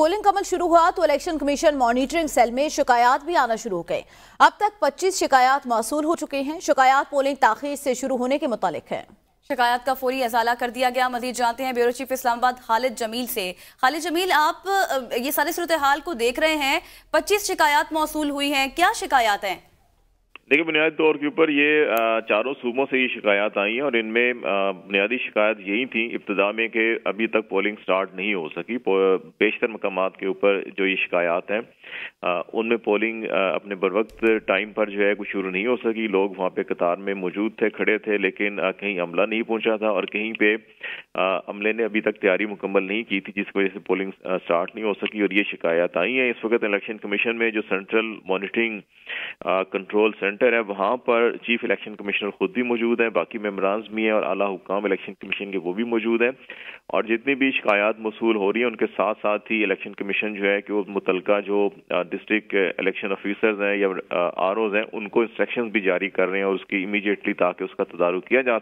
Polling का अमल शुरू हुआ तो इलेक्शन कमीशन मॉनिटरिंग सेल में शिकायत भी आना शुरू हो गए। अब तक 25 शिकायत मौसूल हो चुके हैं। शिकायत पोलिंग ताखीर से शुरू होने के मुतालिक है। शिकायत का फौरी अजाला कर दिया गया। मजीद जानते हैं ब्यूरो चीफ इस्लामाबाद खालिद जमील से। खालिद जमील, आप ये सारी सूरत हाल को देख रहे हैं, 25 शिकायत मौसूल हुई हैं, क्या शिकायत हैं? देखिए, बुनियादी तौर के ऊपर ये चारों सूबों से ये शिकायत आई हैं और इनमें बुनियादी शिकायत यही थी इब्तिदा में कि अभी तक पोलिंग स्टार्ट नहीं हो सकी। बेशतर मकामात के ऊपर जो ये शिकायत हैं उनमें पोलिंग अपने बरवक्त टाइम पर जो है कुछ शुरू नहीं हो सकी। लोग वहाँ पे कतार में मौजूद थे, खड़े थे, लेकिन कहीं अमला नहीं पहुंचा था और कहीं पे अमले ने अभी तक तैयारी मुकम्मल नहीं की थी, जिसकी वजह से पोलिंग स्टार्ट नहीं हो सकी और ये शिकायत आई है। इस वक्त इलेक्शन कमीशन में जो सेंट्रल मॉनिटरिंग कंट्रोल सेंटर है वहाँ पर चीफ इलेक्शन कमिश्नर खुद भी मौजूद हैं, बाकी मेंबरान भी हैं और आला हुक्काम इलेक्शन कमीशन के वो भी मौजूद हैं। और जितनी भी शिकायत मौसूल हो रही है उनके साथ साथ ही इलेक्शन कमीशन जो है कि वो मुतलका जो डिस्ट्रिक्ट इलेक्शन ऑफिसर्स हैं या आरओज हैं उनको इंस्ट्रक्शंस भी जारी कर रहे हैं और उसकी इमीडिएटली ताकि उसका तदारुक किया जा